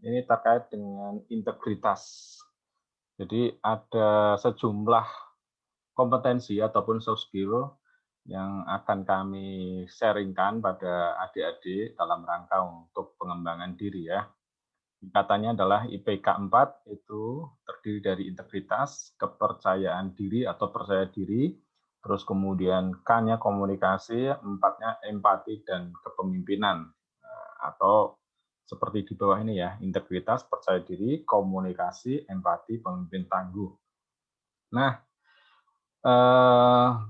ini terkait dengan integritas. Jadi ada sejumlah kompetensi ataupun soft skill yang akan kami sharingkan pada adik-adik dalam rangka untuk pengembangan diri ya. Tingkatannya adalah IPK 4, itu terdiri dari integritas, kepercayaan diri atau percaya diri, terus kemudian K-nya komunikasi, 4-nya empati dan kepemimpinan. Atau seperti di bawah ini ya, integritas, percaya diri, komunikasi, empati, pemimpin tangguh. Nah,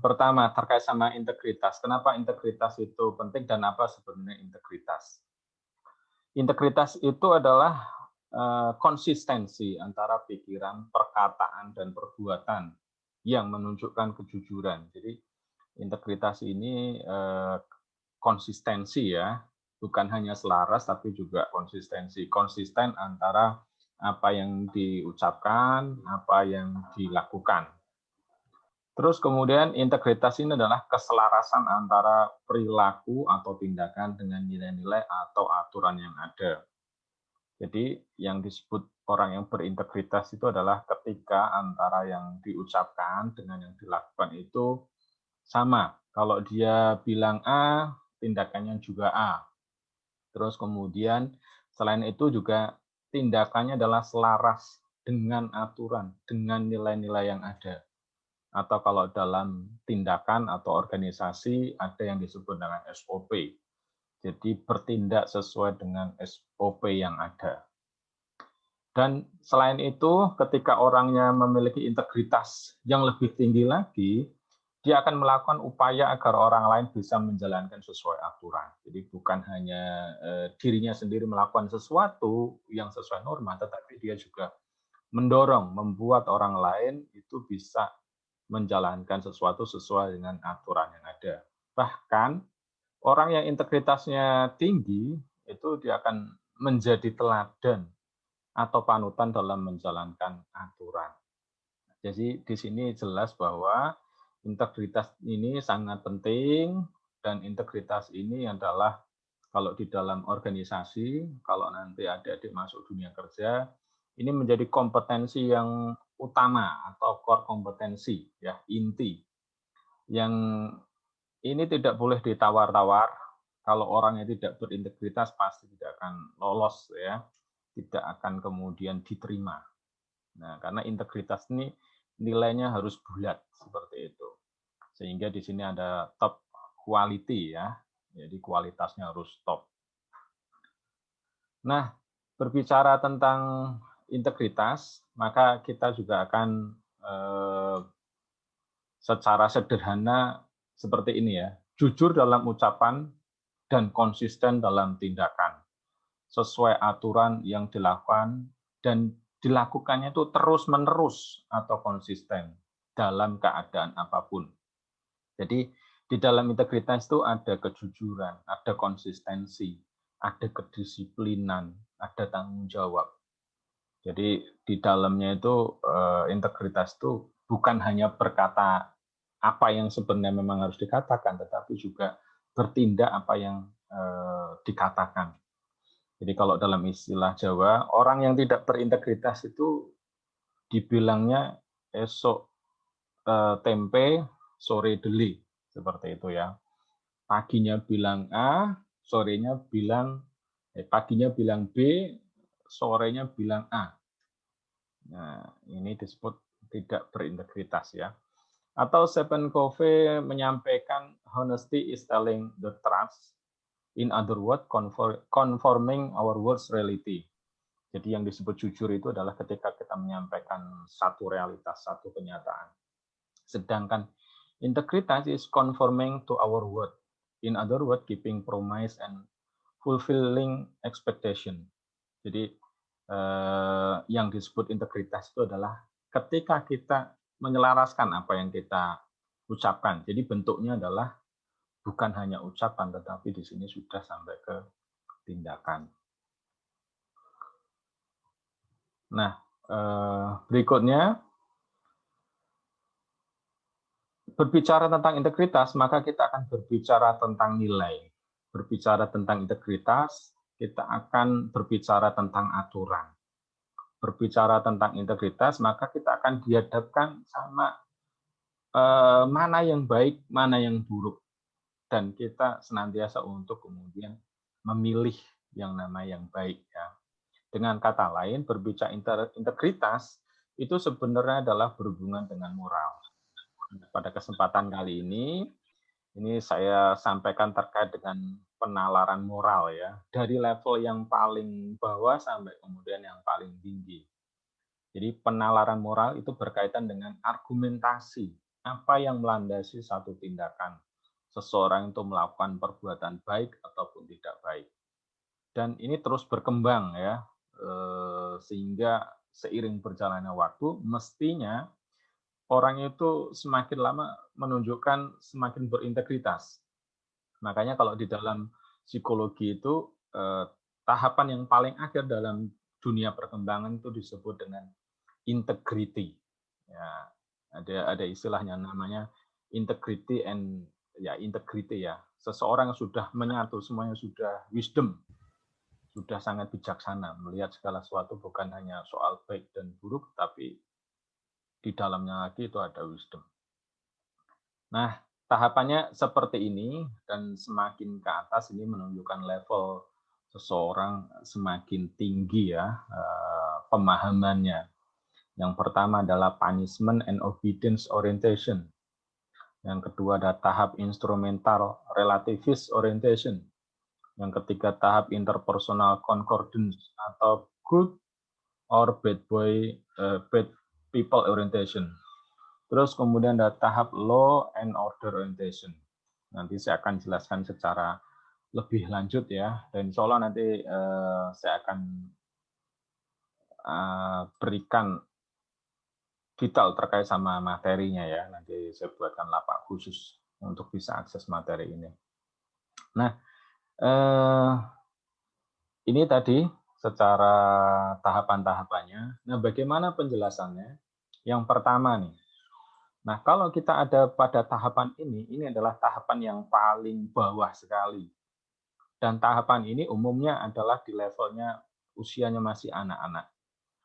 pertama terkait sama integritas. Kenapa integritas itu penting dan apa sebenarnya integritas? Integritas itu adalah konsistensi antara pikiran, perkataan, dan perbuatan yang menunjukkan kejujuran. Jadi integritas ini konsistensi ya, bukan hanya selaras tapi juga konsistensi. Konsisten antara apa yang diucapkan, apa yang dilakukan. Terus kemudian integritas ini adalah keselarasan antara perilaku atau tindakan dengan nilai-nilai atau aturan yang ada. Jadi yang disebut orang yang berintegritas itu adalah ketika antara yang diucapkan dengan yang dilakukan itu sama. Kalau dia bilang A, tindakannya juga A. Terus kemudian selain itu juga tindakannya adalah selaras dengan aturan, dengan nilai-nilai yang ada. Atau kalau dalam tindakan atau organisasi ada yang disebut dengan SOP. Jadi bertindak sesuai dengan SOP yang ada. Dan selain itu, ketika orangnya memiliki integritas yang lebih tinggi lagi, dia akan melakukan upaya agar orang lain bisa menjalankan sesuai aturan. Jadi bukan hanya dirinya sendiri melakukan sesuatu yang sesuai norma, tetapi dia juga mendorong, membuat orang lain itu bisa menjalankan sesuatu sesuai dengan aturan yang ada. Bahkan orang yang integritasnya tinggi itu dia akan menjadi teladan atau panutan dalam menjalankan aturan. Jadi di sini jelas bahwa integritas ini sangat penting dan integritas ini adalah kalau di dalam organisasi, kalau nanti adik-adik masuk dunia kerja, ini menjadi kompetensi yang utama atau core kompetensi ya, inti yang ini tidak boleh ditawar-tawar. Kalau orangnya tidak berintegritas pasti tidak akan lolos ya, tidak akan kemudian diterima. Nah, karena integritas ini nilainya harus bulat seperti itu. Sehingga di sini ada top quality ya. Jadi kualitasnya harus top. Nah, berbicara tentang integritas, maka kita juga akan secara sederhana seperti ini ya. Jujur dalam ucapan dan konsisten dalam tindakan. Sesuai aturan yang dilakukan dan dilakukannya itu terus-menerus atau konsisten dalam keadaan apapun. Jadi di dalam integritas itu ada kejujuran, ada konsistensi, ada kedisiplinan, ada tanggung jawab. Jadi di dalamnya itu integritas itu bukan hanya berkata apa yang sebenarnya memang harus dikatakan, tetapi juga bertindak apa yang dikatakan. Jadi kalau dalam istilah Jawa, orang yang tidak berintegritas itu dibilangnya esok tempe, sore deli, seperti itu ya. Paginya bilang A, paginya bilang B, sorenya bilang A. Nah, ini disebut tidak berintegritas ya. Atau Stephen Covey menyampaikan honesty is telling the truth. In other words, conforming our words reality. Jadi yang disebut jujur itu adalah ketika kita menyampaikan satu realitas, satu kenyataan. Sedangkan integritas is conforming to our word. In other words, keeping promise and fulfilling expectation. Jadi yang disebut integritas itu adalah ketika kita menyelaraskan apa yang kita ucapkan. Jadi bentuknya adalah bukan hanya ucapan, tetapi di sini sudah sampai ke tindakan. Nah, berikutnya, berbicara tentang integritas, maka kita akan berbicara tentang nilai. Berbicara tentang integritas, kita akan berbicara tentang aturan. Berbicara tentang integritas, maka kita akan dihadapkan sama mana yang baik, mana yang buruk. Dan kita senantiasa untuk kemudian memilih yang baik ya. Dengan kata lain, berbicara integritas itu sebenarnya adalah berhubungan dengan moral. Pada kesempatan kali ini saya sampaikan terkait dengan penalaran moral ya, dari level yang paling bawah sampai kemudian yang paling tinggi. Jadi penalaran moral itu berkaitan dengan argumentasi, apa yang melandasi satu tindakan seseorang itu melakukan perbuatan baik ataupun tidak baik. Dan ini terus berkembang ya, sehingga seiring berjalannya waktu mestinya orang itu semakin lama menunjukkan semakin berintegritas. Makanya kalau di dalam psikologi itu tahapan yang paling akhir dalam dunia perkembangan itu disebut dengan integrity. Ya, ada istilahnya namanya integrity ya. Seseorang sudah menyatu, semuanya sudah wisdom, sudah sangat bijaksana melihat segala sesuatu bukan hanya soal baik dan buruk, tapi di dalamnya lagi itu ada wisdom. Nah, tahapannya seperti ini dan semakin ke atas ini menunjukkan level seseorang semakin tinggi ya pemahamannya. Yang pertama adalah punishment and obedience orientation. Yang kedua ada tahap instrumental relativist orientation. Yang ketiga tahap interpersonal concordance atau good or bad people orientation. Terus kemudian ada tahap law and order orientation. Nanti saya akan jelaskan secara lebih lanjut ya. Dan insya Allah nanti saya akan berikan detail terkait sama materinya ya. Nanti saya buatkan lapak khusus untuk bisa akses materi ini. Nah, ini tadi secara tahapan-tahapannya. Nah, bagaimana penjelasannya? Yang pertama nih. Nah, kalau kita ada pada tahapan ini adalah tahapan yang paling bawah sekali. Dan tahapan ini umumnya adalah di levelnya usianya masih anak-anak.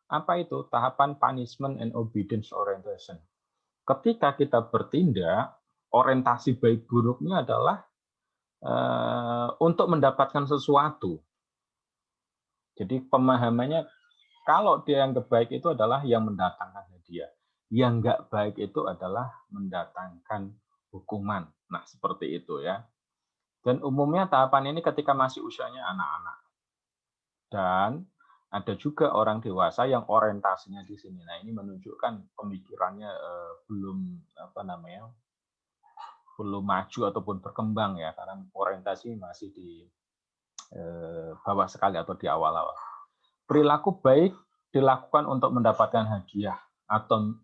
Apa itu? Tahapan punishment and obedience orientation. Ketika kita bertindak, orientasi baik buruknya adalah untuk mendapatkan sesuatu. Jadi pemahamannya kalau dia yang baik itu adalah yang mendatangkan hadiah. Yang enggak baik itu adalah mendatangkan hukuman. Nah, seperti itu ya. Dan umumnya tahapan ini ketika masih usianya anak-anak. Dan ada juga orang dewasa yang orientasinya di sini. Nah, ini menunjukkan pemikirannya belum maju ataupun berkembang ya, karena orientasi masih di bawah sekali atau di awal-awal. Perilaku baik dilakukan untuk mendapatkan hadiah atau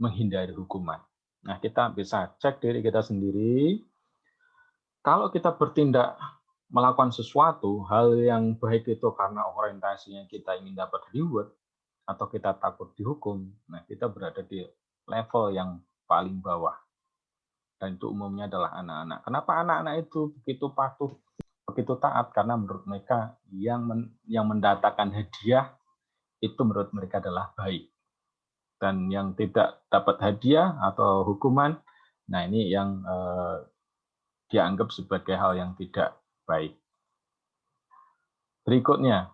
menghindari hukuman. Nah, kita bisa cek diri kita sendiri. Kalau kita bertindak melakukan sesuatu, hal yang baik itu karena orientasinya kita ingin dapat reward, atau kita takut dihukum, nah kita berada di level yang paling bawah. Dan itu umumnya adalah anak-anak. Kenapa anak-anak itu begitu patuh, begitu taat? Karena menurut mereka yang mendatangkan hadiah itu menurut mereka adalah baik. Dan yang tidak dapat hadiah atau hukuman, nah ini yang dianggap sebagai hal yang tidak baik. Berikutnya,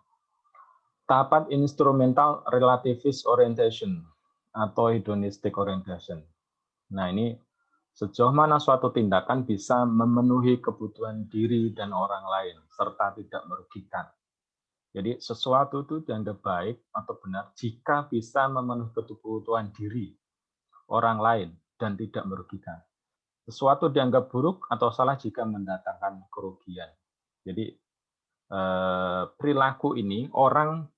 tahapan instrumental relativist orientation atau hedonistic orientation. Nah, ini sejauh mana suatu tindakan bisa memenuhi kebutuhan diri dan orang lain serta tidak merugikan. Jadi sesuatu itu dianggap baik atau benar jika bisa memenuhi kebutuhan diri orang lain dan tidak merugikan. Sesuatu dianggap buruk atau salah jika mendatangkan kerugian. Jadi perilaku ini orang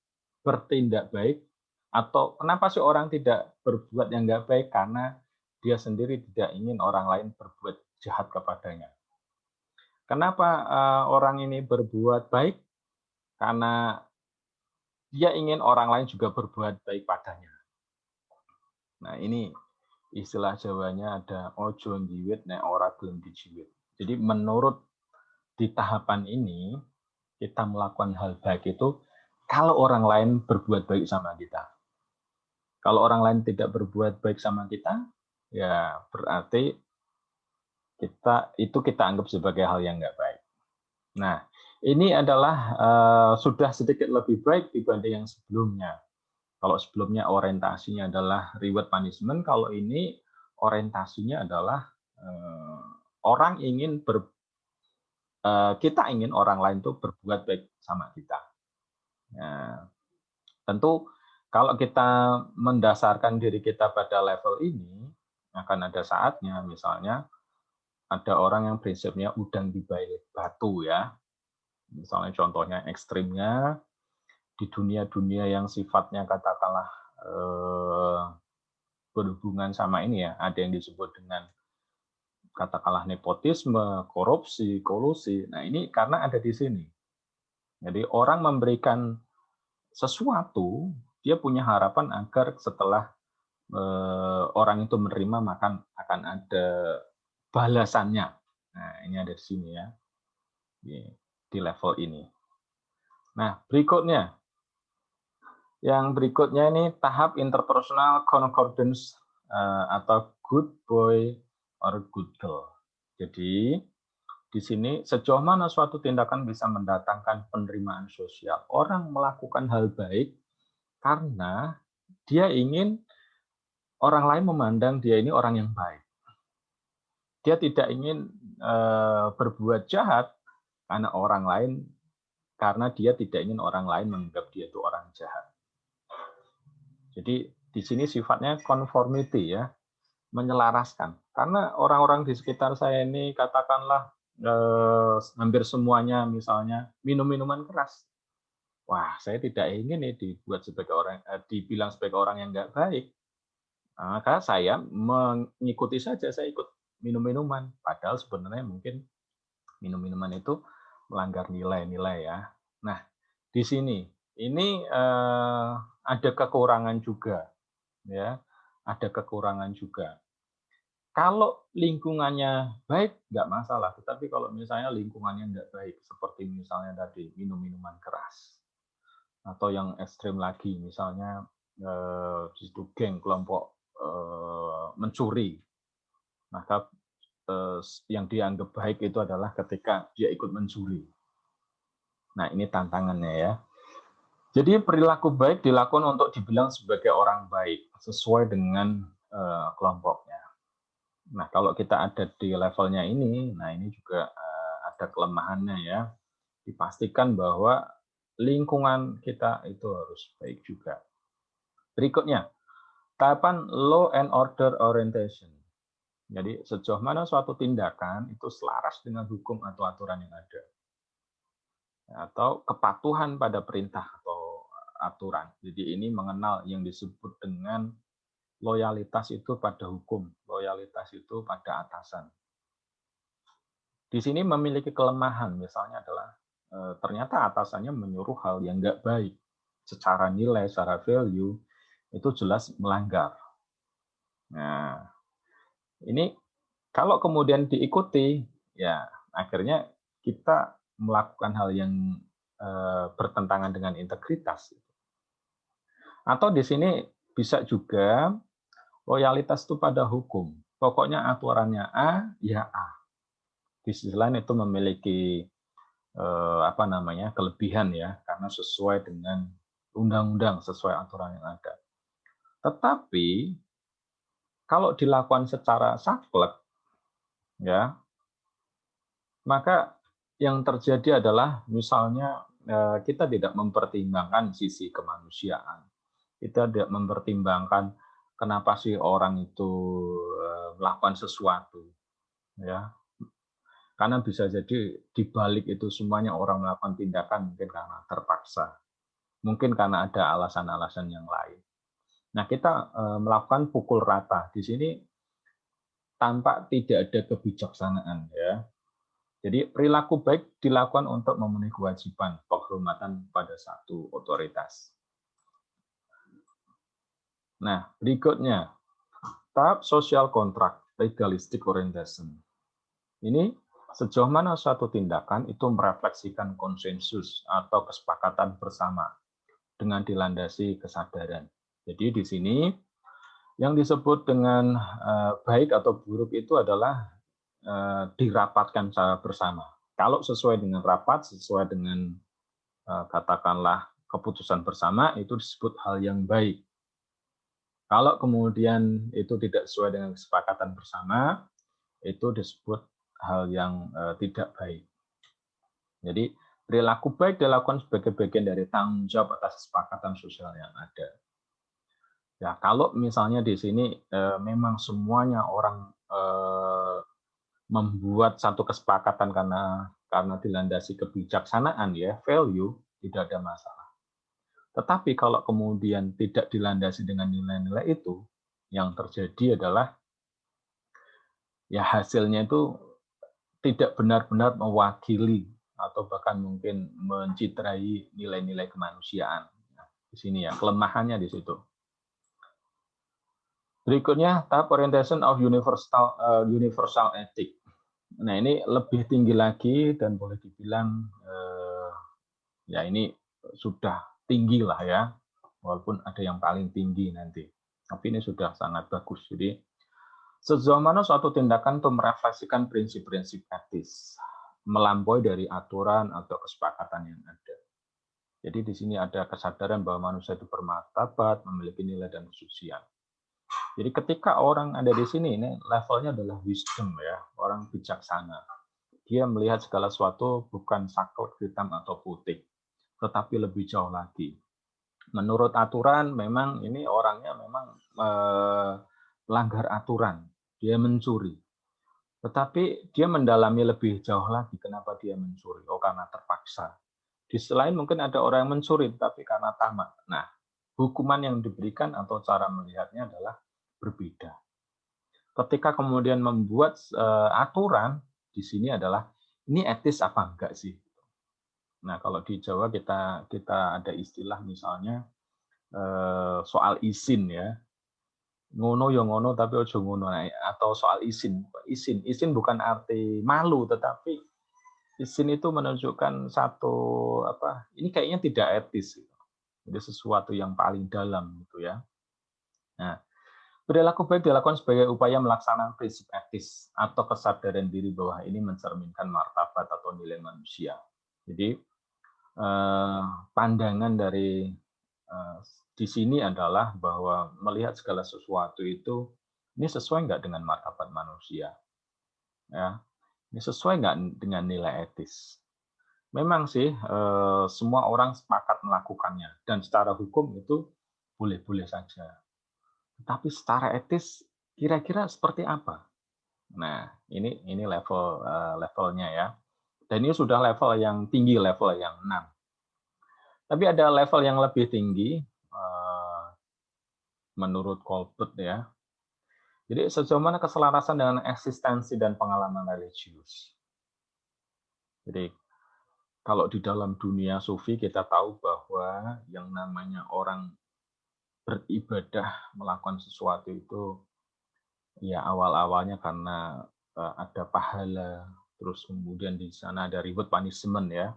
bertindak baik atau kenapa sih orang tidak berbuat yang nggak baik? Karena dia sendiri tidak ingin orang lain berbuat jahat kepadanya. Kenapa orang ini berbuat baik? Karena dia ingin orang lain juga berbuat baik padanya. Nah, ini istilah Jawanya ada ojo njiwit nek ora gelem dijiwit. Jadi menurut di tahapan ini kita melakukan hal baik itu kalau orang lain berbuat baik sama kita. Kalau orang lain tidak berbuat baik sama kita, ya berarti kita anggap sebagai hal yang nggak baik. Nah, ini adalah sudah sedikit lebih baik dibanding yang sebelumnya. Kalau sebelumnya orientasinya adalah reward punishment, kalau ini orientasinya adalah orang ingin kita ingin orang lain itu berbuat baik sama kita. Nah, tentu kalau kita mendasarkan diri kita pada level ini, akan ada saatnya misalnya ada orang yang prinsipnya udang di balik batu ya. Misalnya contohnya ekstrimnya di dunia-dunia yang sifatnya katakanlah berhubungan sama ini ya, ada yang disebut dengan katakanlah nepotisme, korupsi, kolusi. Nah, ini karena ada di sini. Jadi orang memberikan sesuatu, dia punya harapan agar setelah orang itu menerima maka akan ada balasannya. Nah, ini ada di sini ya. Di level ini. Nah, berikutnya. Yang berikutnya ini tahap interpersonal concordance atau good boy or good girl. Jadi, di sini sejauh mana suatu tindakan bisa mendatangkan penerimaan sosial. Orang melakukan hal baik karena dia ingin orang lain memandang dia ini orang yang baik. Dia tidak ingin berbuat jahat karena dia tidak ingin orang lain menganggap dia itu orang jahat. Jadi di sini sifatnya conformity ya, menyelaraskan. Karena orang-orang di sekitar saya ini katakanlah hampir semuanya misalnya minum minuman keras. Wah, saya tidak ingin dibilang sebagai orang yang nggak baik. Maka saya mengikuti saja, saya ikut minum-minuman. Padahal sebenarnya mungkin minum-minuman itu melanggar nilai-nilai ya. Nah, di sini ini ada kekurangan juga, ya, ada kekurangan juga. Kalau lingkungannya baik, nggak masalah. Tetapi kalau misalnya lingkungannya nggak baik, seperti misalnya tadi minum-minuman keras, atau yang ekstrim lagi, misalnya di situ geng kelompok mencuri, maka yang dianggap baik itu adalah ketika dia ikut mencuri. Nah, ini tantangannya ya. Jadi perilaku baik dilakukan untuk dibilang sebagai orang baik sesuai dengan kelompoknya. Nah, kalau kita ada di levelnya ini, nah ini juga ada kelemahannya ya. Dipastikan bahwa lingkungan kita itu harus baik juga. Berikutnya, tahapan law and order orientation. Jadi sejauh mana suatu tindakan itu selaras dengan hukum atau aturan yang ada. Atau kepatuhan pada perintah atau aturan. Jadi ini mengenal yang disebut dengan loyalitas itu pada hukum, loyalitas itu pada atasan. Di sini memiliki kelemahan, misalnya adalah ternyata atasannya menyuruh hal yang nggak baik, secara nilai, secara value, itu jelas melanggar. Nah, ini kalau kemudian diikuti, ya akhirnya kita melakukan hal yang bertentangan dengan integritas. Atau di sini bisa juga loyalitas itu pada hukum. Pokoknya aturannya A, ya A. Di sisi lain itu memiliki kelebihan ya, karena sesuai dengan undang-undang, sesuai aturan yang ada. Tetapi kalau dilakukan secara saklek, ya, maka yang terjadi adalah misalnya kita tidak mempertimbangkan sisi kemanusiaan. Kita tidak mempertimbangkan kenapa sih orang itu melakukan sesuatu, ya. Karena bisa jadi di balik itu semuanya orang melakukan tindakan mungkin karena terpaksa, mungkin karena ada alasan-alasan yang lain. Nah, kita melakukan pukul rata di sini tampak tidak ada kebijaksanaan, ya. Jadi perilaku baik dilakukan untuk memenuhi kewajiban penghormatan pada satu otoritas. Nah, berikutnya tahap social contract legalistic orientation. Ini Sejauh mana suatu tindakan itu merefleksikan konsensus atau kesepakatan bersama dengan dilandasi kesadaran. Jadi di sini yang disebut dengan baik atau buruk itu adalah dirapatkan secara bersama. Kalau sesuai dengan rapat, sesuai dengan katakanlah keputusan bersama, itu disebut hal yang baik. Kalau kemudian itu tidak sesuai dengan kesepakatan bersama, itu disebut hal yang tidak baik. Jadi perilaku baik dilakukan sebagai bagian dari tanggung jawab atas kesepakatan sosial yang ada. Ya, kalau misalnya di sini memang semuanya orang membuat satu kesepakatan karena dilandasi kebijaksanaan ya, value, tidak ada masalah. Tetapi kalau kemudian tidak dilandasi dengan nilai-nilai itu, yang terjadi adalah ya hasilnya itu tidak benar-benar mewakili atau bahkan mungkin mencitrai nilai-nilai kemanusiaan. Nah, di sini ya kelemahannya di situ. Berikutnya tahap orientation of universal ethic. Nah ini lebih tinggi lagi dan boleh dibilang ya ini sudah tinggi lah ya, walaupun ada yang paling tinggi nanti. Tapi ini sudah sangat bagus. Jadi sejauh mana suatu tindakan itu merefleksikan prinsip-prinsip etis, melampaui dari aturan atau kesepakatan yang ada. Jadi di sini ada kesadaran bahwa manusia itu bermartabat, memiliki nilai dan kesucian. Jadi ketika orang ada di sini, ini levelnya adalah wisdom ya, orang bijaksana. Dia melihat segala sesuatu bukan saklek hitam atau putih, tetapi lebih jauh lagi. Menurut aturan, memang ini orangnya memang melanggar aturan, dia mencuri. Tetapi dia mendalami lebih jauh lagi, kenapa dia mencuri? Oh, karena terpaksa. Di sisi lain mungkin ada orang yang mencuri, tapi karena tamak. Nah, hukuman yang diberikan atau cara melihatnya adalah berbeda. Ketika kemudian membuat aturan, di sini adalah ini etis apa enggak sih? Nah, kalau di Jawa kita ada istilah misalnya soal izin ya. Ngono ya ngono tapi ojo ngono, atau soal izin. Izin bukan arti malu, tetapi izin itu menunjukkan satu ini kayaknya tidak etis. Jadi sesuatu yang paling dalam gitu ya. Nah, perilaku baik dilakukan sebagai upaya melaksanakan prinsip etis atau kesadaran diri bahwa ini mencerminkan martabat atau nilai manusia. Jadi pandangan dari di sini adalah bahwa melihat segala sesuatu itu ini sesuai nggak dengan martabat manusia, ya, ini sesuai nggak dengan nilai etis. Memang sih semua orang sepakat melakukannya dan secara hukum itu boleh-boleh saja. Tapi secara etis kira-kira seperti apa? Nah, ini levelnya ya. Dan ini sudah level yang tinggi, level yang 6. Tapi ada level yang lebih tinggi menurut Colbert ya. Jadi sejauh mana keselarasan dengan eksistensi dan pengalaman religius. Jadi kalau di dalam dunia sufi kita tahu bahwa yang namanya orang beribadah melakukan sesuatu itu ya awal-awalnya karena ada pahala, terus kemudian di sana ada reward punishment ya,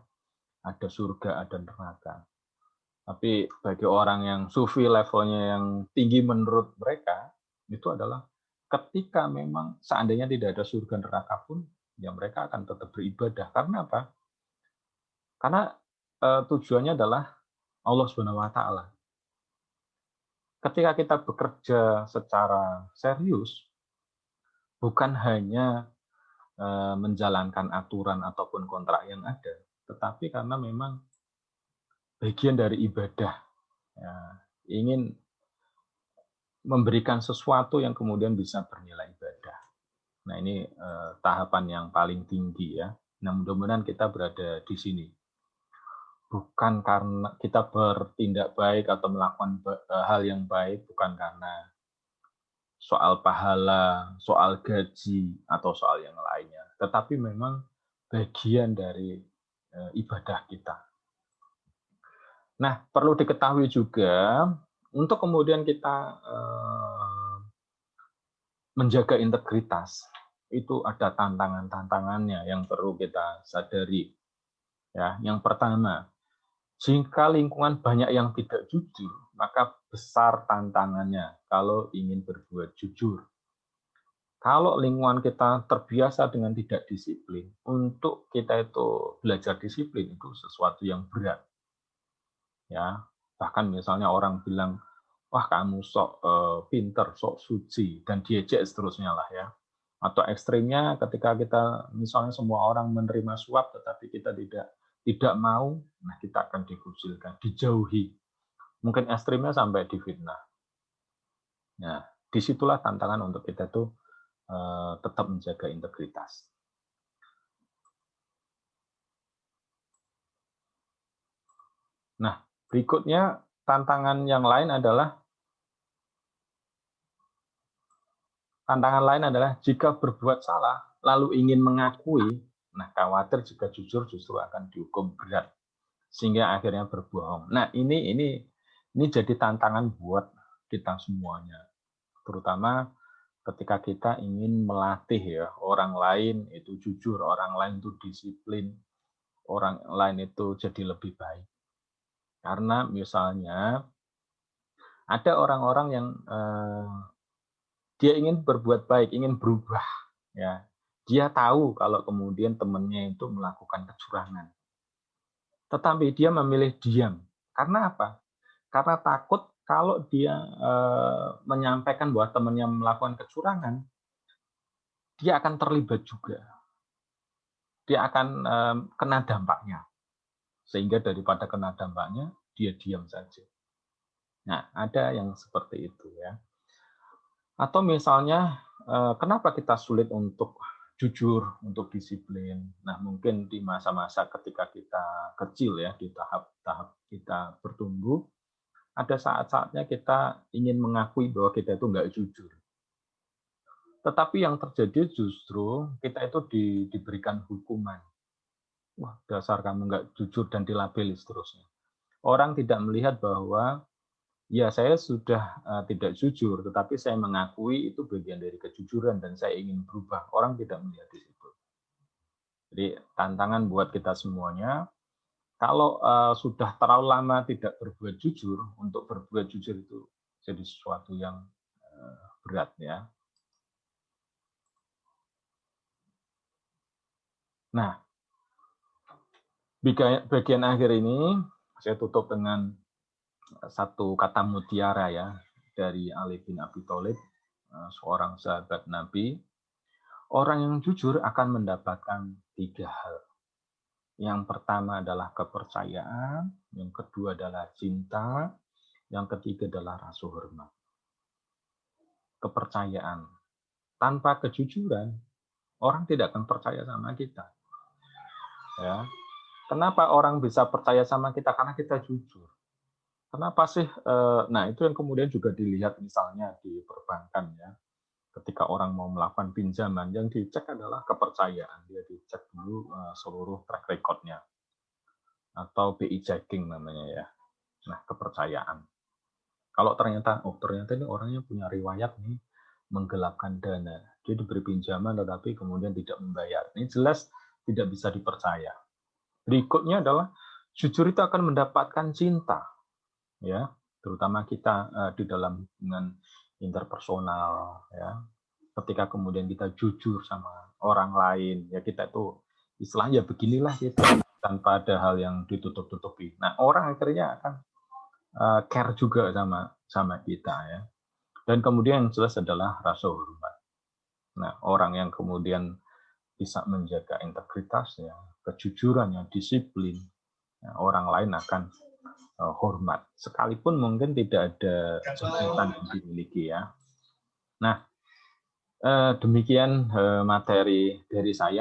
ada surga, ada neraka. Tapi bagi orang yang sufi levelnya yang tinggi menurut mereka, itu adalah ketika memang seandainya tidak ada surga neraka pun, ya mereka akan tetap beribadah. Karena apa? Karena tujuannya adalah Allah Subhanahu wa taala. Ketika kita bekerja secara serius, bukan hanya menjalankan aturan ataupun kontrak yang ada, tetapi karena memang bagian dari ibadah, ya, ingin memberikan sesuatu yang kemudian bisa bernilai ibadah. Nah ini tahapan yang paling tinggi ya. Nah mudah-mudahan kita berada di sini. Bukan karena kita bertindak baik atau melakukan hal yang baik, bukan karena soal pahala, soal gaji, atau soal yang lainnya. Tetapi memang bagian dari ibadah kita. Nah, perlu diketahui juga, untuk kemudian kita menjaga integritas, itu ada tantangan-tantangannya yang perlu kita sadari. Ya, yang pertama, jika lingkungan banyak yang tidak jujur, maka besar tantangannya kalau ingin berbuat jujur. Kalau lingkungan kita terbiasa dengan tidak disiplin, untuk kita itu belajar disiplin itu sesuatu yang berat. Ya, bahkan misalnya orang bilang, wah kamu sok pinter, sok suci, dan diejek seterusnya lah ya. Atau ekstrimnya ketika kita misalnya semua orang menerima suap tetapi kita tidak mau, nah kita akan dikucilkan, dijauhi. Mungkin ekstrimnya sampai difitnah. Nah, disitulah tantangan untuk kita tuh tetap menjaga integritas. Nah, berikutnya tantangan lain adalah jika berbuat salah lalu ingin mengakui, nah khawatir jika jujur justru akan dihukum berat sehingga akhirnya berbohong. Nah, ini jadi tantangan buat kita semuanya. Terutama ketika kita ingin melatih ya orang lain itu jujur, orang lain itu disiplin, orang lain itu jadi lebih baik. Karena misalnya ada orang-orang yang dia ingin berbuat baik, ingin berubah, ya. Dia tahu kalau kemudian temannya itu melakukan kecurangan. Tetapi dia memilih diam. Karena apa? Karena takut kalau dia menyampaikan bahwa temannya melakukan kecurangan, dia akan terlibat juga. Dia akan kena dampaknya. Sehingga daripada kena dampaknya, dia diam saja. Nah, ada yang seperti itu ya. Atau misalnya, kenapa kita sulit untuk jujur, untuk disiplin? Nah, mungkin di masa-masa ketika kita kecil ya, di tahap-tahap kita bertumbuh, ada saat-saatnya kita ingin mengakui bahwa kita itu nggak jujur. Tetapi yang terjadi justru kita itu diberikan hukuman. Wah, dasar kamu nggak jujur dan dilabeli seterusnya. Orang tidak melihat bahwa ya, saya sudah tidak jujur, tetapi saya mengakui itu bagian dari kejujuran dan saya ingin berubah. Orang tidak melihat di situ. Jadi tantangan buat kita semuanya, kalau sudah terlalu lama tidak berbuat jujur, untuk berbuat jujur itu jadi sesuatu yang berat ya. Nah, bagian akhir ini saya tutup dengan satu kata mutiara ya dari Ali bin Abi Thalib, seorang sahabat Nabi. Orang yang jujur akan mendapatkan 3 hal. Yang pertama adalah kepercayaan, yang kedua adalah cinta, yang ketiga adalah rasa hormat. Kepercayaan. Tanpa kejujuran, orang tidak akan percaya sama kita. Ya. Kenapa orang bisa percaya sama kita? Karena kita jujur. Kenapa sih? Nah, itu yang kemudian juga dilihat misalnya di perbankan ya. Ketika orang mau melakukan pinjaman, yang dicek adalah kepercayaan. Dia dicek dulu seluruh track record-nya. Atau BI checking namanya ya. Nah, kepercayaan. Kalau ternyata ini orangnya punya riwayat nih menggelapkan dana. Dia diberi pinjaman tetapi kemudian tidak membayar. Ini jelas tidak bisa dipercaya. Berikutnya adalah jujur itu akan mendapatkan cinta. Ya, terutama kita di dalam hubungan interpersonal ya. Ketika kemudian kita jujur sama orang lain, ya kita itu istilahnya beginilah kita tanpa ada hal yang ditutup-tutupi. Nah, orang akhirnya akan care juga sama kita ya. Dan kemudian yang jelas adalah rasa hormat. Nah, orang yang kemudian bisa menjaga integritasnya, kejujurannya, disiplin, ya, orang lain akan hormat. Sekalipun mungkin tidak ada jabatan yang dimiliki ya. Nah, demikian materi dari saya.